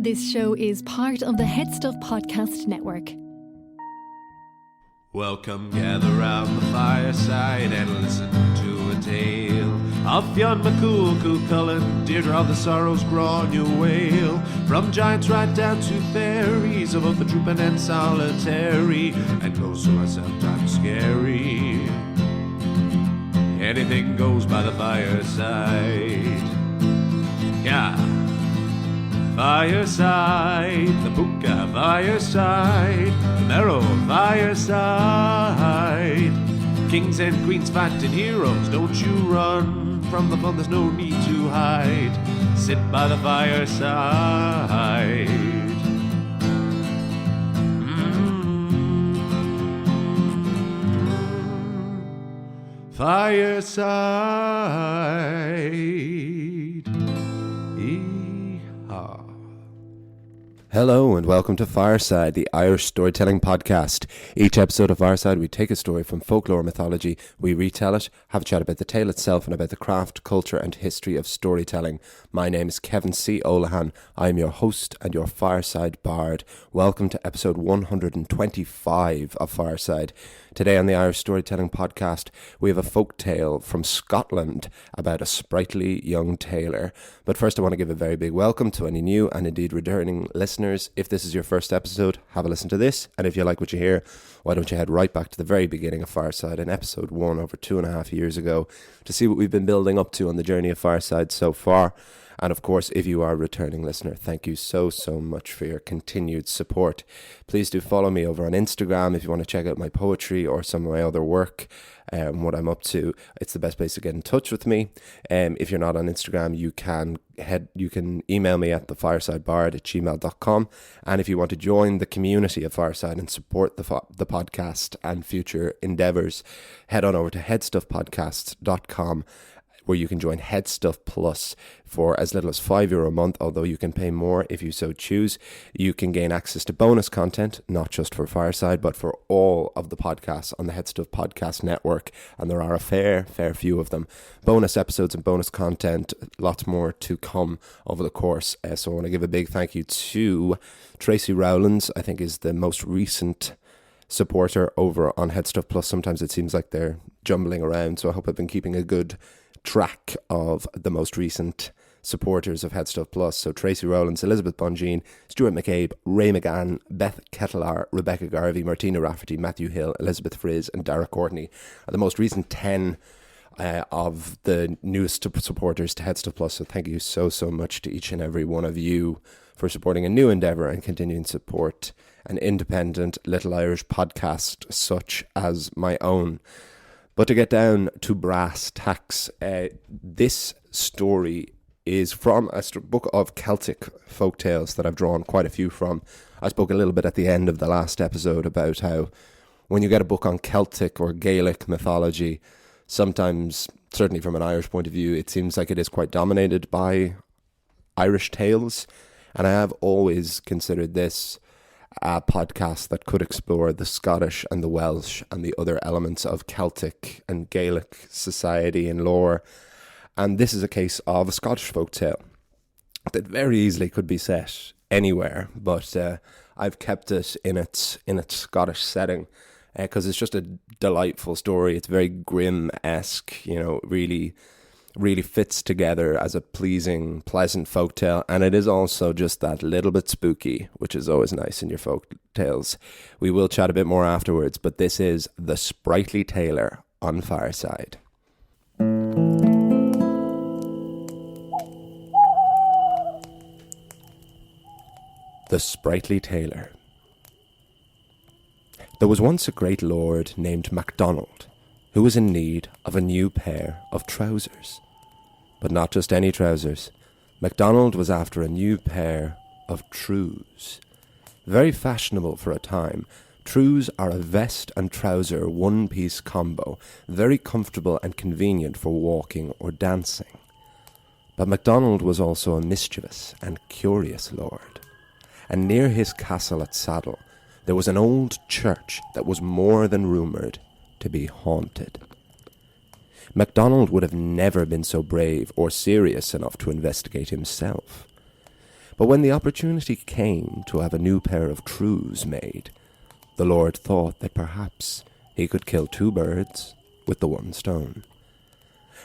This show is part of the Head Stuff Podcast Network. Welcome, gather round the fireside and listen to a tale of Fionn McCool, Cullen, Deirdre of the Sorrows, Grainne Wail. From giants right down to fairies, of both the trooping and solitary, and ghosts who are sometimes scary. Anything goes by the fireside. Yeah. Fireside, the Puka Fireside, the Marrow Fireside. Kings and queens fighting heroes, don't you run from the fun, there's no need to hide. Sit by the fireside. Fireside. Hello and welcome to Fireside, the Irish storytelling podcast. Each episode of Fireside, we take a story from folklore mythology, we retell it, have a chat about the tale itself and about the craft, culture and history of storytelling. My name is Kevin C. Olahan. I am your host and your Fireside Bard. Welcome to episode 125 of Fireside. Today on the Irish Storytelling Podcast, we have a folk tale from Scotland about a sprightly young tailor. But first I want to give a very big welcome to any new and indeed returning listeners. If this is your first episode, have a listen to this. And if you like what you hear, why don't you head right back to the very beginning of Fireside in episode 1 over 2.5 years ago to see what we've been building up to on the journey of Fireside so far. And of course, if you are a returning listener, thank you so much for your continued support. Please do follow me over on Instagram if you want to check out my poetry or some of my other work, what I'm up to. It's the best place to get in touch with me. If you're not on Instagram, you can email me at thefiresideBard@gmail.com. And if you want to join the community of Fireside and support the podcast and future endeavors, head on over to headstuffpodcasts.com, where you can join Head Stuff Plus for as little as €5 a month, although you can pay more if you so choose. You can gain access to bonus content, not just for Fireside, but for all of the podcasts on the Head Stuff Podcast Network, and there are a fair few of them. Bonus episodes and bonus content, lots more to come over the course. So I want to give a big thank you to Tracy Rowlands, I think is the most recent supporter over on Head Stuff Plus. Sometimes it seems like they're jumbling around, so I hope I've been keeping a good track of the most recent supporters of Head Stuff Plus. So Tracy Rowlands, Elizabeth Bonjean, Stuart McCabe, Ray McGann, Beth Kettler, Rebecca Garvey, Martina Rafferty, Matthew Hill, Elizabeth Frizz and Dara Courtney are the most recent 10 of the newest supporters to Head Stuff Plus. So thank you so much to each and every one of you for supporting a new endeavour and continuing to support an independent little Irish podcast such as my own. But to get down to brass tacks, this story is from a book of Celtic folktales that I've drawn quite a few from. I spoke a little bit at the end of the last episode about how when you get a book on Celtic or Gaelic mythology, sometimes, certainly from an Irish point of view, it seems like it is quite dominated by Irish tales. And I have always considered this a podcast that could explore the Scottish and the Welsh and the other elements of Celtic and Gaelic society and lore. And this is a case of a Scottish folktale that very easily could be set anywhere, but I've kept it in its Scottish setting because it's just a delightful story. It's very Grimm-esque, really fits together as a pleasant folktale, and it is also just that little bit spooky, which is always nice in your folk tales. We will chat a bit more afterwards, but this is The Sprightly Tailor on Fireside. The Sprightly Tailor. There was once a great lord named MacDonald, who was in need of a new pair of trousers. But not just any trousers. MacDonald was after a new pair of trews. Very fashionable for a time, trews are a vest and trouser one-piece combo, very comfortable and convenient for walking or dancing. But MacDonald was also a mischievous and curious lord, and near his castle at Saddle there was an old church that was more than rumoured to be haunted. MacDonald would have never been so brave or serious enough to investigate himself. But when the opportunity came to have a new pair of trews made, the Lord thought that perhaps he could kill 2 birds with the one stone.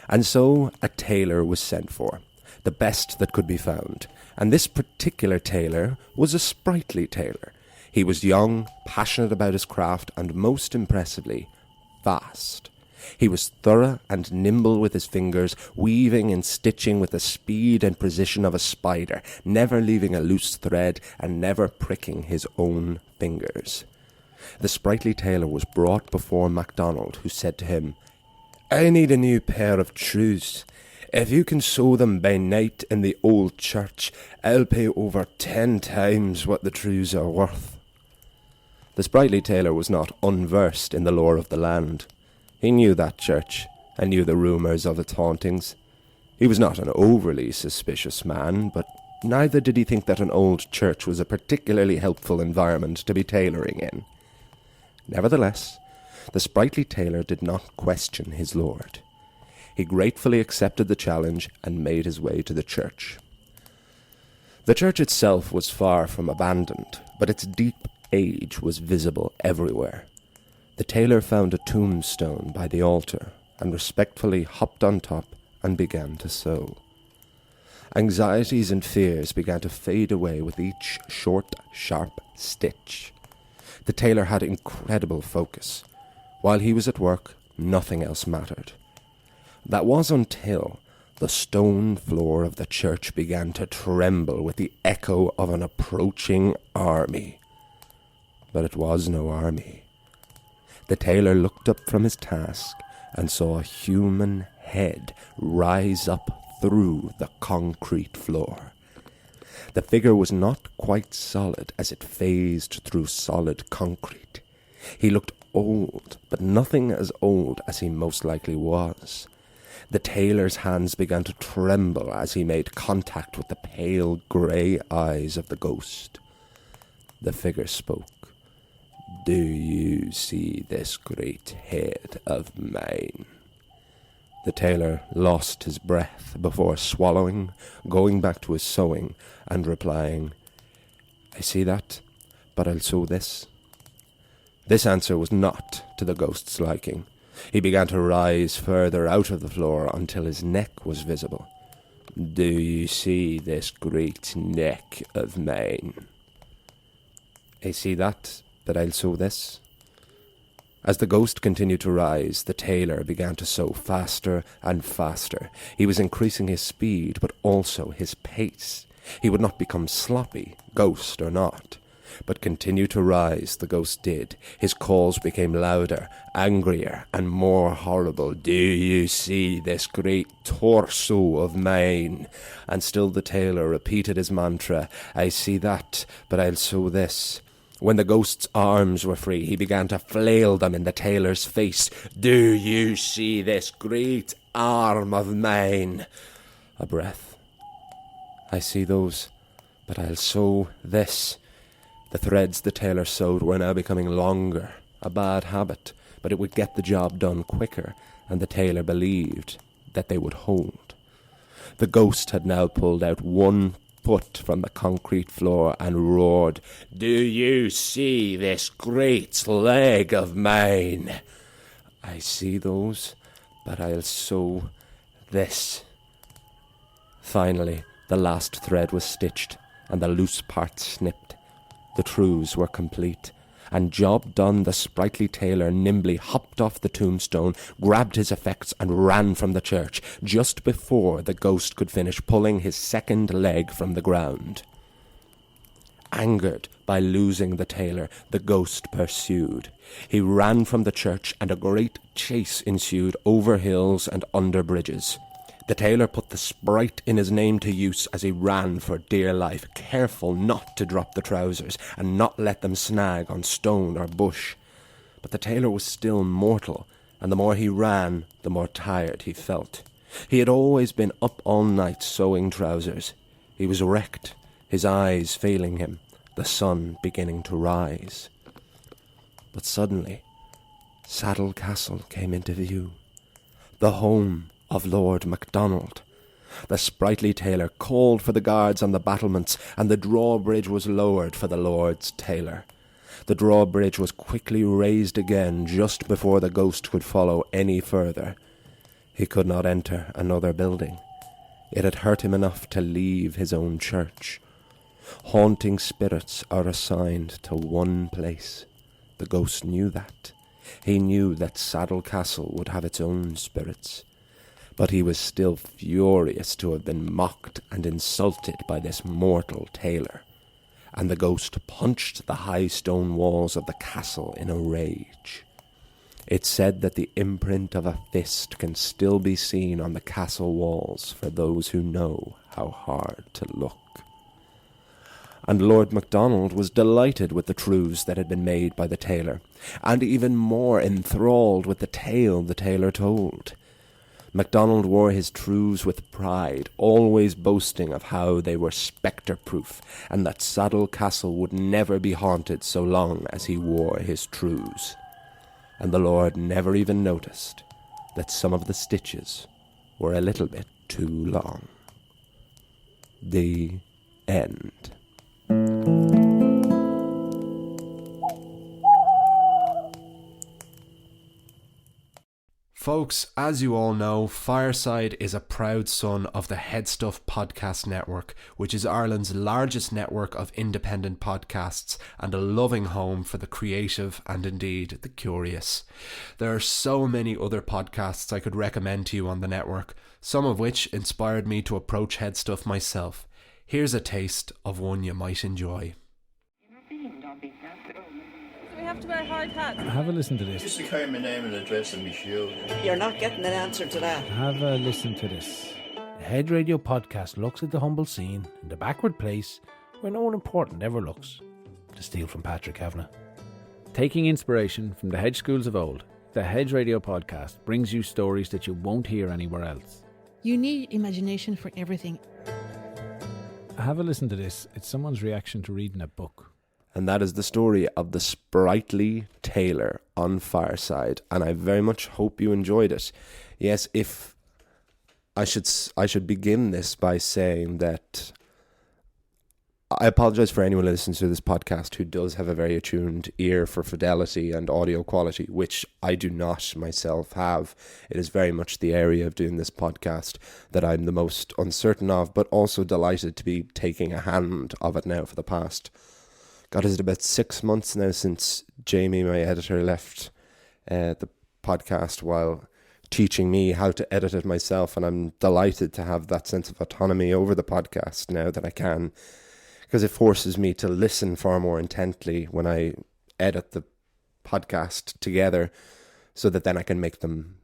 And so a tailor was sent for, the best that could be found, and this particular tailor was a Sprightly Tailor. He was young, passionate about his craft, and most impressively, fast. He was thorough and nimble with his fingers, weaving and stitching with the speed and precision of a spider, never leaving a loose thread and never pricking his own fingers. The Sprightly Tailor was brought before MacDonald, who said to him, "I need a new pair of trews. If you can sew them by night in the old church, I'll pay over 10 times what the trews are worth." The Sprightly Tailor was not unversed in the lore of the land. He knew that church, and knew the rumours of its hauntings. He was not an overly suspicious man, but neither did he think that an old church was a particularly helpful environment to be tailoring in. Nevertheless, the Sprightly Tailor did not question his lord. He gratefully accepted the challenge and made his way to the church. The church itself was far from abandoned, but its deep age was visible everywhere. The tailor found a tombstone by the altar and respectfully hopped on top and began to sew. Anxieties and fears began to fade away with each short, sharp stitch. The tailor had incredible focus. While he was at work, nothing else mattered. That was until the stone floor of the church began to tremble with the echo of an approaching army. But it was no army. The tailor looked up from his task and saw a human head rise up through the concrete floor. The figure was not quite solid as it phased through solid concrete. He looked old, but nothing as old as he most likely was. The tailor's hands began to tremble as he made contact with the pale grey eyes of the ghost. The figure spoke. "Do you see this great head of mine?" The tailor lost his breath before swallowing, going back to his sewing, and replying, "I see that, but I'll sew this." This answer was not to the ghost's liking. He began to rise further out of the floor until his neck was visible. "Do you see this great neck of mine?" "I see that, but I'll sew this." As the ghost continued to rise, the tailor began to sew faster and faster. He was increasing his speed, but also his pace. He would not become sloppy, ghost or not, but continue to rise, the ghost did. His calls became louder, angrier, and more horrible. "Do you see this great torso of mine?" And still the tailor repeated his mantra, "I see that, but I'll sew this." When the ghost's arms were free, he began to flail them in the tailor's face. "Do you see this great arm of mine?" A breath. "I see those, but I'll sew this." The threads the tailor sewed were now becoming longer, a bad habit, but it would get the job done quicker, and the tailor believed that they would hold. The ghost had now pulled out one foot from the concrete floor and roared, "Do you see this great leg of mine?" "I see those, but I'll sew this." Finally, the last thread was stitched, and the loose part snipped. The trews were complete, and job done, the Sprightly Tailor nimbly hopped off the tombstone, grabbed his effects, and ran from the church, just before the ghost could finish pulling his second leg from the ground. Angered by losing the tailor, the ghost pursued. He ran from the church, and a great chase ensued over hills and under bridges. The tailor put the sprite in his name to use as he ran for dear life, careful not to drop the trousers and not let them snag on stone or bush. But the tailor was still mortal, and the more he ran, the more tired he felt. He had always been up all night sewing trousers. He was wrecked, his eyes failing him, the sun beginning to rise. But suddenly, Saddle Castle came into view, the home of Lord MacDonald. The sprightly tailor called for the guards on the battlements, and the drawbridge was lowered for the Lord's tailor. The drawbridge was quickly raised again just before the ghost could follow any further. He could not enter another building. It had hurt him enough to leave his own church. Haunting spirits are assigned to one place. The ghost knew that. He knew that Saddle Castle would have its own spirits. But he was still furious to have been mocked and insulted by this mortal tailor. And the ghost punched the high stone walls of the castle in a rage. It's said that the imprint of a fist can still be seen on the castle walls for those who know how hard to look. And Lord MacDonald was delighted with the truths that had been made by the tailor, and even more enthralled with the tale the tailor told. MacDonald wore his truths with pride, always boasting of how they were spectre-proof, and that Saddle Castle would never be haunted so long as he wore his truths. And the Lord never even noticed that some of the stitches were a little bit too long. The end. Folks, as you all know, Fireside is a proud son of the Headstuff Podcast Network, which is Ireland's largest network of independent podcasts and a loving home for the creative and indeed the curious. There are so many other podcasts I could recommend to you on the network, some of which inspired me to approach Headstuff myself. Here's a taste of one you might enjoy. We have to wear hard hats. Have a listen to this. Just to carry my name and address and my shield. You're not getting an answer to that. Have a listen to this. The Head Radio podcast looks at the humble scene in the backward place where no one important ever looks. To steal from Patrick Kavanagh. Taking inspiration from the hedge schools of old, the Hedge Radio podcast brings you stories that you won't hear anywhere else. You need imagination for everything. Have a listen to this. It's someone's reaction to reading a book. And that is the story of the Sprightly Tailor on Fireside, and I very much hope you enjoyed it. Yes, if I should begin this by saying that I apologize for anyone listening to this podcast who does have a very attuned ear for fidelity and audio quality, which I do not myself have. It is very much the area of doing this podcast that I'm the most uncertain of, but also delighted to be taking a hand of it now for the past. God, is it about 6 months now since Jamie, my editor, left the podcast while teaching me how to edit it myself, and I'm delighted to have that sense of autonomy over the podcast now that I can, because it forces me to listen far more intently when I edit the podcast together, so that then I can make them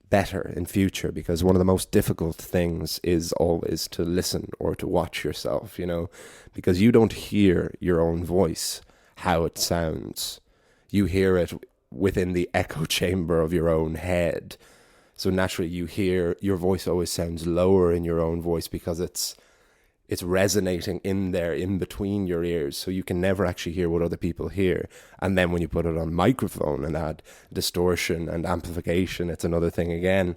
better in future, because one of the most difficult things is always to listen or to watch yourself, because you don't hear your own voice, how it sounds. You hear it within the echo chamber of your own head. So naturally you hear your voice always sounds lower in your own voice because it's resonating in there in between your ears, so you can never actually hear what other people hear. And then when you put it on microphone and add distortion and amplification, it's another thing again.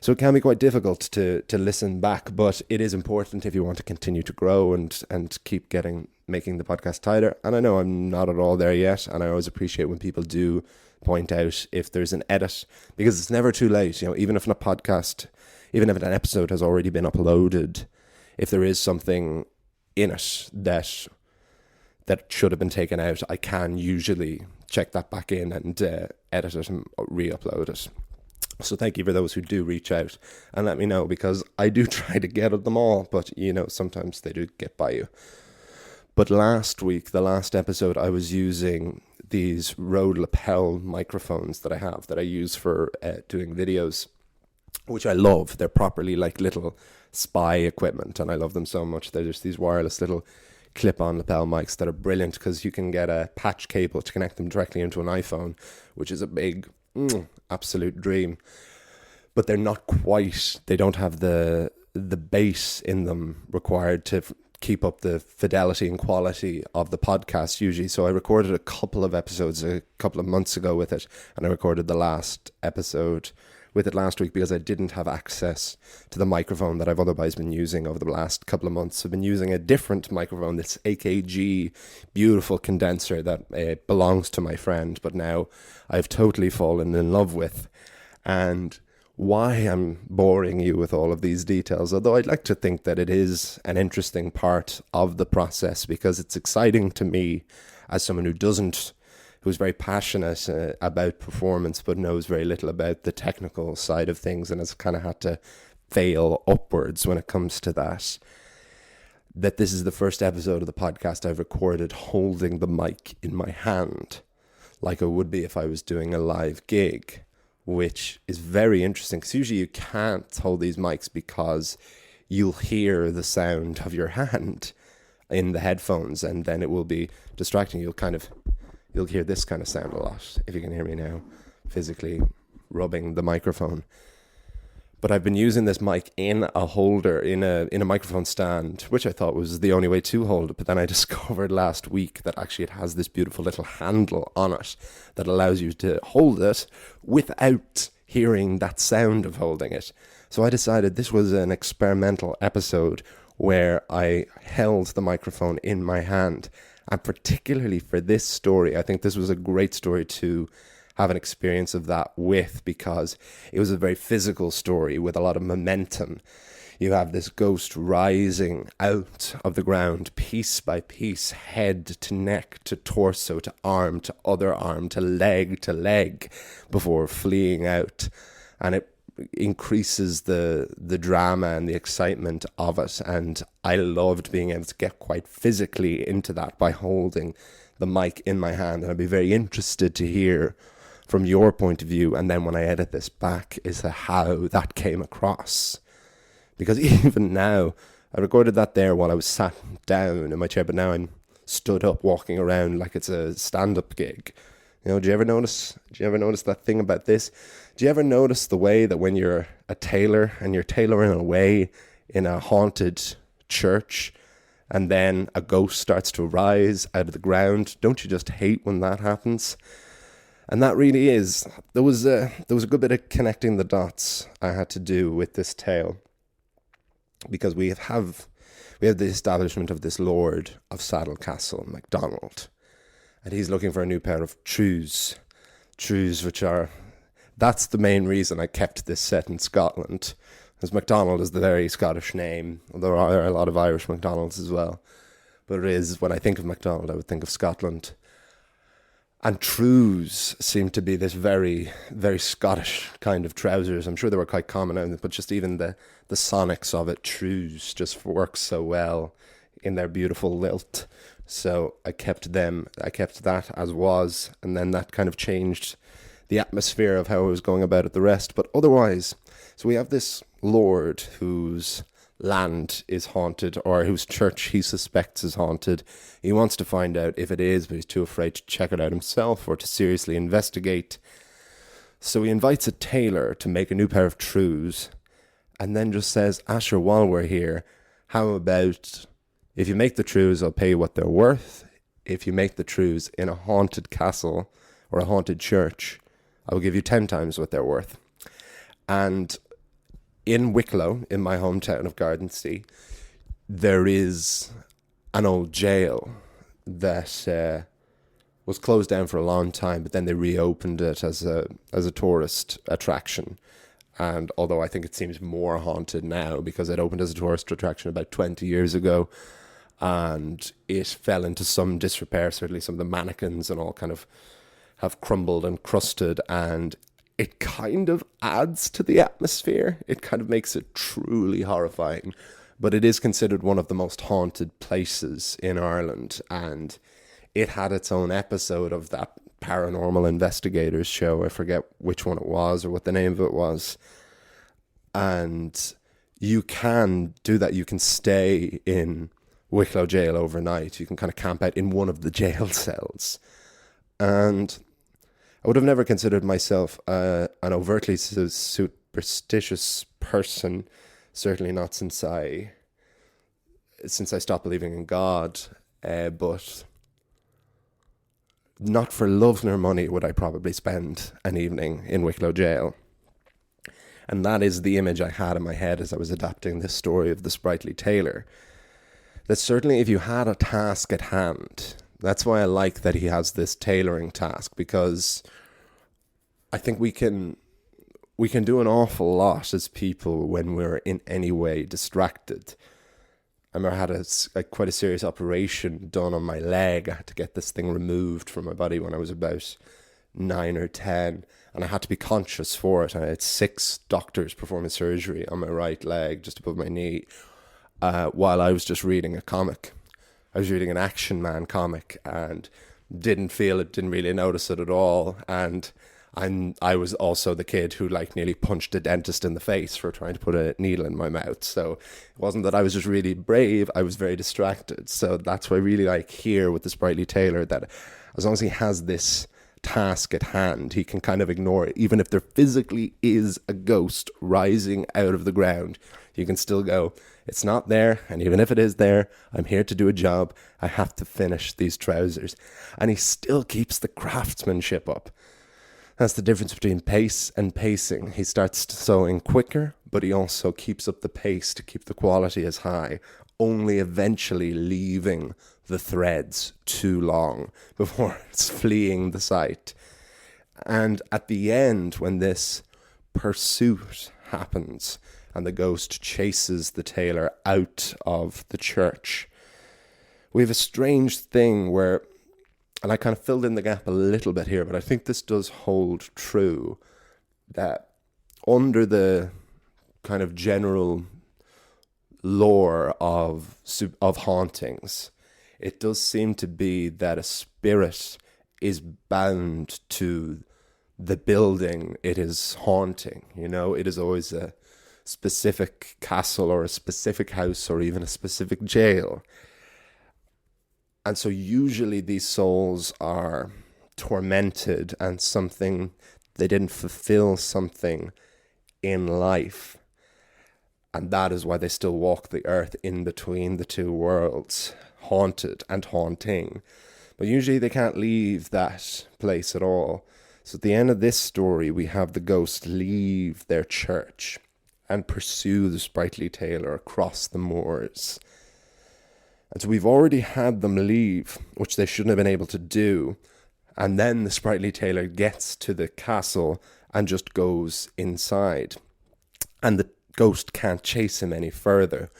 So it can be quite difficult to listen back, but it is important if you want to continue to grow and keep making the podcast tighter. And I know I'm not at all there yet, and I always appreciate when people do point out if there's an edit, because it's never too late. Even if an episode has already been uploaded, if there is something in it that should have been taken out, I can usually check that back in and edit it and re-upload it. So thank you for those who do reach out and let me know, because I do try to get at them all, but sometimes they do get by you. But last week, the last episode, I was using these Rode lapel microphones that I use for doing videos, which I love. They're properly like little spy equipment, and I love them so much. They're just these wireless little clip-on lapel mics that are brilliant, because you can get a patch cable to connect them directly into an iPhone, which is a big absolute dream. But they're not quite, they don't have the bass in them required to keep up the fidelity and quality of the podcast usually. So I recorded a couple of episodes a couple of months ago with it, and I recorded the last episode with it last week because I didn't have access to the microphone that I've otherwise been using over the last couple of months. I've been using a different microphone, this AKG beautiful condenser that belongs to my friend, but now I've totally fallen in love with. And why I'm boring you with all of these details, although I'd like to think that it is an interesting part of the process because it's exciting to me as someone who's very passionate about performance but knows very little about the technical side of things and has kind of had to fail upwards when it comes to that this is the first episode of the podcast I've recorded holding the mic in my hand like I would be if I was doing a live gig, which is very interesting because usually you can't hold these mics because you'll hear the sound of your hand in the headphones and then it will be distracting. You'll hear this kind of sound a lot, if you can hear me now, physically rubbing the microphone. But I've been using this mic in a holder, in a microphone stand, which I thought was the only way to hold it. But then I discovered last week that actually it has this beautiful little handle on it that allows you to hold it without hearing that sound of holding it. So I decided this was an experimental episode where I held the microphone in my hand. And particularly for this story, I think this was a great story to have an experience of that with, because it was a very physical story with a lot of momentum. You have this ghost rising out of the ground piece by piece, head to neck to torso to arm to other arm to leg before fleeing out. And it increases the drama and the excitement of it, and I loved being able to get quite physically into that by holding the mic in my hand. And I'd be very interested to hear from your point of view, and then when I edit this back, is how that came across. Because even now, I recorded that there while I was sat down in my chair, but now I'm stood up walking around like it's a stand-up gig. You know, do you ever notice that thing about this? Do you ever notice the way that when you're a tailor and you're tailoring away in a haunted church and then a ghost starts to rise out of the ground? Don't you just hate when that happens? And that really is, there was a good bit of connecting the dots I had to do with this tale, because we have the establishment of this Lord of Saddle Castle, MacDonald, and he's looking for a new pair of trews, which are, that's the main reason I kept this set in Scotland, because MacDonald is the very Scottish name. There are a lot of Irish MacDonalds as well, but it is, when I think of MacDonald, I would think of Scotland. And trews seem to be this very, very Scottish kind of trousers. I'm sure they were quite common, but just even the sonics of it, trews, just works so well in their beautiful lilt. So I kept that as was, and then that kind of changed the atmosphere of how I was going about it the rest. But otherwise, so we have this lord whose land is haunted, or whose church he suspects is haunted. He wants to find out if it is, but he's too afraid to check it out himself or to seriously investigate. So he invites a tailor to make a new pair of trews, and then just says, Asher, while we're here, how about if you make the trews, I'll pay you what they're worth. If you make the trews in a haunted castle or a haunted church, I will give you 10 times what they're worth. And in Wicklow, in my hometown of Gardansea, there is an old jail that was closed down for a long time, but then they reopened it as a tourist attraction. And although I think it seems more haunted now because it opened as a tourist attraction about 20 years ago, and it fell into some disrepair. Certainly some of the mannequins and all kind of have crumbled and crusted, and it kind of adds to the atmosphere. It kind of makes it truly horrifying. But it is considered one of the most haunted places in Ireland. And it had its own episode of that Paranormal Investigators show. I forget which one it was or what the name of it was. And you can do that. You can stay in Wicklow jail overnight. You can kind of camp out in one of the jail cells. And I would have never considered myself an overtly superstitious person, certainly not since I stopped believing in God, but not for love nor money would I probably spend an evening in Wicklow jail. And that is the image I had in my head as I was adapting this story of the Sprightly Tailor. That certainly if you had a task at hand, that's why I like that he has this tailoring task, because I think we can do an awful lot as people when we're in any way distracted. I remember I had quite a serious operation done on my leg. I had to get this thing removed from my body when I was about 9 or 10, and I had to be conscious for it. I had 6 doctors performing surgery on my right leg just above my knee while I was just reading a comic. I was reading an Action Man comic and didn't feel it, didn't really notice it at all. And I was also the kid who nearly punched a dentist in the face for trying to put a needle in my mouth. So it wasn't that I was just really brave, I was very distracted. So that's why I really like here with the Sprightly Tailor, that as long as he has this task at hand, he can kind of ignore it. Even if there physically is a ghost rising out of the ground, you can still go, it's not there, and even if it is there, I'm here to do a job. I have to finish these trousers. And he still keeps the craftsmanship up. That's the difference between pace and pacing. He starts sewing quicker, but he also keeps up the pace to keep the quality as high, only eventually leaving the threads too long before it's fleeing the sight. And at the end, when this pursuit happens and the ghost chases the tailor out of the church, we have a strange thing where, and I kind of filled in the gap a little bit here, but I think this does hold true, that under the kind of general lore of hauntings, it does seem to be that a spirit is bound to the building it is haunting. It is always a specific castle or a specific house or even a specific jail. And so usually these souls are tormented and they didn't fulfill something in life. And that is why they still walk the earth in between the two worlds, haunted and haunting. But usually they can't leave that place at all. So at the end of this story, we have the ghost leave their church and pursue the Sprightly Tailor across the moors. And so we've already had them leave, which they shouldn't have been able to do. And then the Sprightly Tailor gets to the castle and just goes inside. And the ghost can't chase him any further.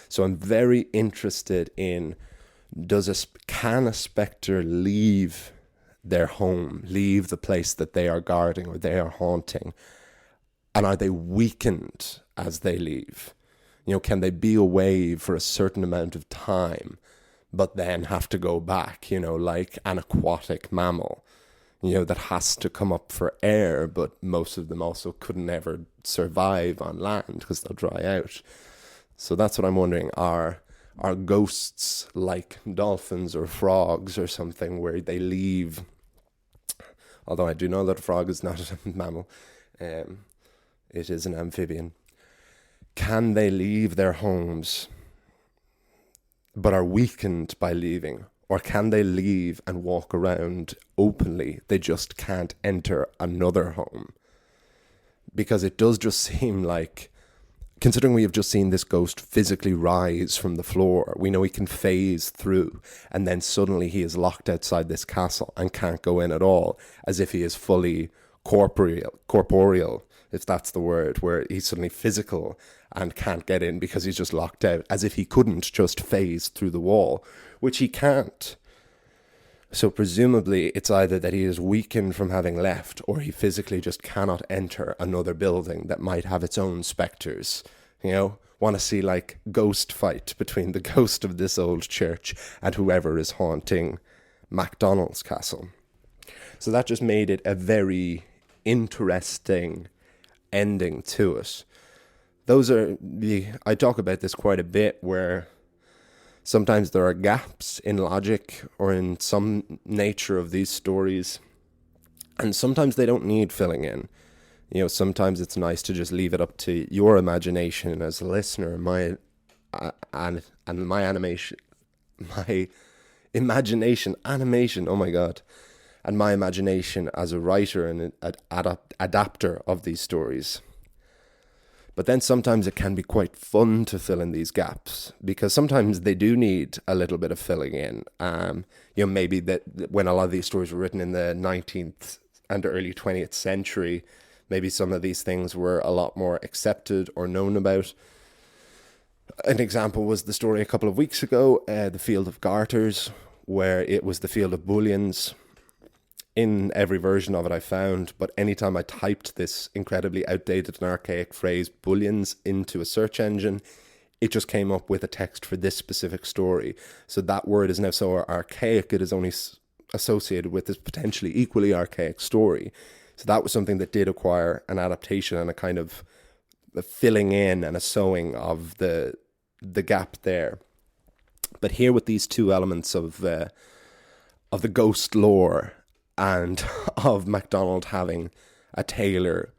So I'm very interested in, can a spectre leave their home, leave the place that they are guarding or they are haunting? And are they weakened as they leave? Can they be away for a certain amount of time, but then have to go back, like an aquatic mammal, that has to come up for air, but most of them also couldn't ever survive on land because they'll dry out. So that's what I'm wondering. Are ghosts like dolphins or frogs or something where they leave? Although I do know that a frog is not a mammal. It is an amphibian. Can they leave their homes but are weakened by leaving? Or can they leave and walk around openly? They just can't enter another home. Because it does just seem like, considering we have just seen this ghost physically rise from the floor, we know he can phase through, and then suddenly he is locked outside this castle and can't go in at all, as if he is fully corporeal, if that's the word, where he's suddenly physical and can't get in because he's just locked out, as if he couldn't just phase through the wall, which he can't. So presumably it's either that he is weakened from having left, or he physically just cannot enter another building that might have its own spectres. Want to see ghost fight between the ghost of this old church and whoever is haunting MacDonald's castle. So that just made it a very interesting ending to it. I talk about this quite a bit, where sometimes there are gaps in logic or in some nature of these stories, and sometimes they don't need filling in. Sometimes it's nice to just leave it up to your imagination as a listener. My imagination, oh my God, and my imagination as a writer and adapter of these stories. But then sometimes it can be quite fun to fill in these gaps, because sometimes they do need a little bit of filling in. Maybe that when a lot of these stories were written in the 19th and early 20th century, maybe some of these things were a lot more accepted or known about. An example was the story a couple of weeks ago, the Field of Garters, where it was the field of bullions. In every version of it I found, but anytime I typed this incredibly outdated and archaic phrase bullions into a search engine, it just came up with a text for this specific story. So that word is now so archaic, it is only associated with this potentially equally archaic story. So that was something that did acquire an adaptation and a kind of a filling in and a sewing of the gap there. But here with these two elements of the ghost lore and of MacDonald having a tailor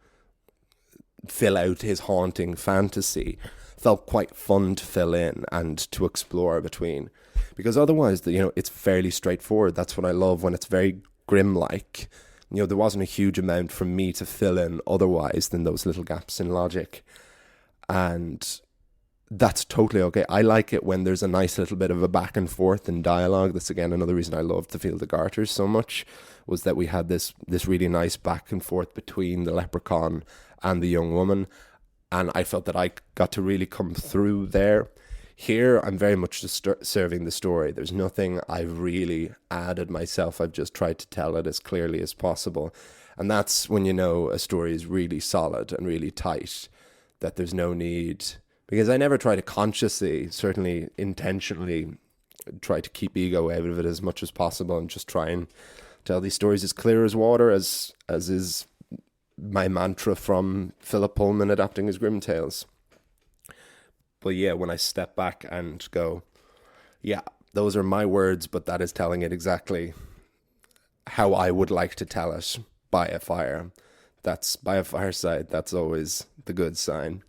fill out his haunting fantasy, felt quite fun to fill in and to explore between. Because otherwise, it's fairly straightforward. That's what I love when it's very grim-like. There wasn't a huge amount for me to fill in otherwise than those little gaps in logic. And that's totally okay. I like it when there's a nice little bit of a back and forth in dialogue. That's, again, another reason I loved The Field of Garters so much, was that we had this really nice back and forth between the leprechaun and the young woman. And I felt that I got to really come through there. Here, I'm very much just serving the story. There's nothing I've really added myself. I've just tried to tell it as clearly as possible. And that's when a story is really solid and really tight, that there's no need. Because I never try to consciously, certainly intentionally, try to keep ego out of it as much as possible and just try and tell these stories as clear as water, as is my mantra from Philip Pullman adapting his Grimm Tales. But yeah, when I step back and go, yeah, those are my words, but that is telling it exactly how I would like to tell it by a fire. That's by a fireside. That's always the good sign.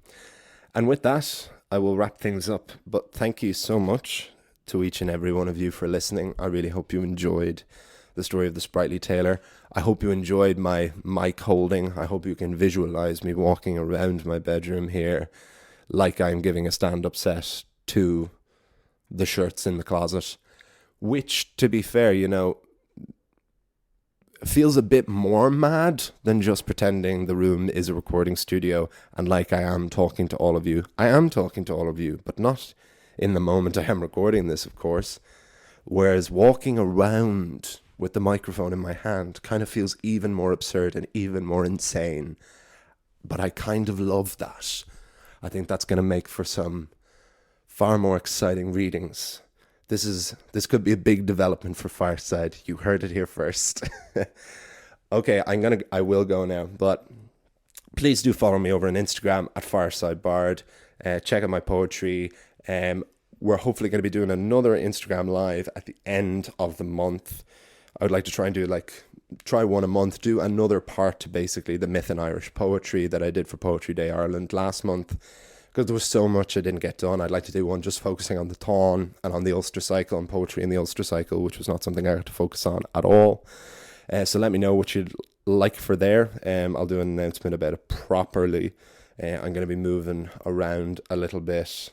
And with that, I will wrap things up. But thank you so much to each and every one of you for listening. I really hope you enjoyed the story of the Sprightly Tailor. I hope you enjoyed my mic holding. I hope you can visualize me walking around my bedroom here like I'm giving a stand-up set to the shirts in the closet, which, to be fair, feels a bit more mad than just pretending the room is a recording studio and like I am talking to all of you. I am talking to all of you, but not in the moment I am recording this, of course. Whereas walking around with the microphone in my hand kind of feels even more absurd and even more insane. But I kind of love that. I think that's going to make for some far more exciting readings. This could be a big development for Fireside. You heard it here first. Okay, I will go now, but please do follow me over on Instagram at Fireside Bard. Check out my poetry. We're hopefully going to be doing another Instagram live at the end of the month. I would like to try and do try one a month, do another part to basically the Myth in Irish Poetry that I did for Poetry Day Ireland last month, because there was so much I didn't get done. I'd like to do one just focusing on the Táin and on the Ulster Cycle and poetry in the Ulster Cycle, which was not something I had to focus on at all. So let me know what you'd like for there. I'll do an announcement about it properly. I'm going to be moving around a little bit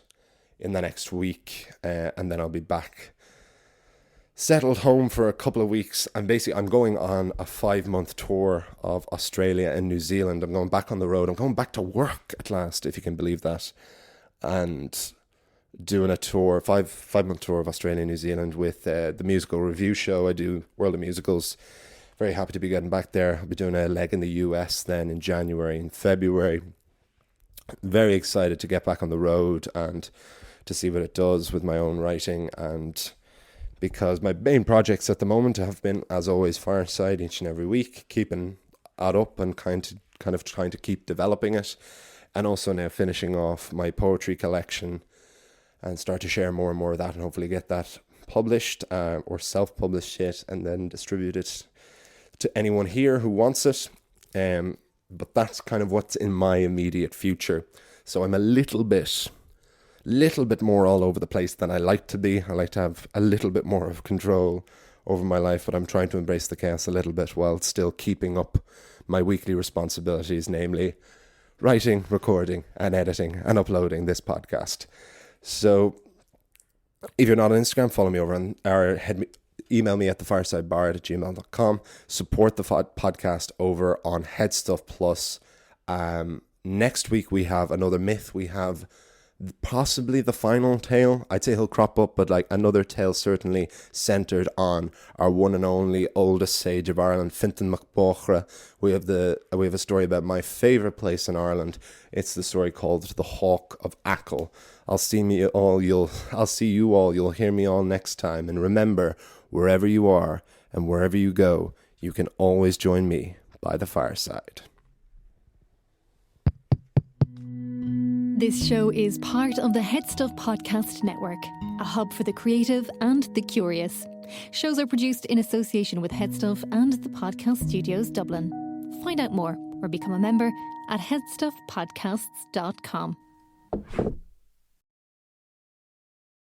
in the next week, and then I'll be back settled home for a couple of weeks. I'm going on a 5-month tour of Australia and New Zealand. I'm going back on the road. I'm going back to work at last, if you can believe that. And doing a tour, five-month tour of Australia and New Zealand with the musical review show. I do World of Musicals. Very happy to be getting back there. I'll be doing a leg in the US then in January and February. Very excited to get back on the road and to see what it does with my own writing, and because my main projects at the moment have been, as always, Fireside each and every week, keeping it up and kind of trying to keep developing it, and also now finishing off my poetry collection and start to share more and more of that, and hopefully get that published or self-published it and then distribute it to anyone here who wants it. But that's kind of what's in my immediate future. So I'm a little bit more all over the place than I like to be. I like to have a little bit more of control over my life, but I'm trying to embrace the chaos a little bit while still keeping up my weekly responsibilities, namely writing, recording, and editing and uploading this podcast. So if you're not on Instagram, follow me over on email me at thefiresidebar@gmail.com. Support the podcast over on Headstuff Plus. Next week we have another myth. We have possibly the final tale. I'd say he'll crop up, but like another tale certainly centered on our one and only oldest sage of Ireland, Fintan MacBochra. We have a story about my favourite place in Ireland. It's the story called The Hawk of Achill. I'll see you all. You'll hear me all next time. And remember, wherever you are and wherever you go, you can always join me by the fireside. This show is part of the Headstuff Podcast Network, a hub for the creative and the curious. Shows are produced in association with Headstuff and the Podcast Studios Dublin. Find out more or become a member at headstuffpodcasts.com.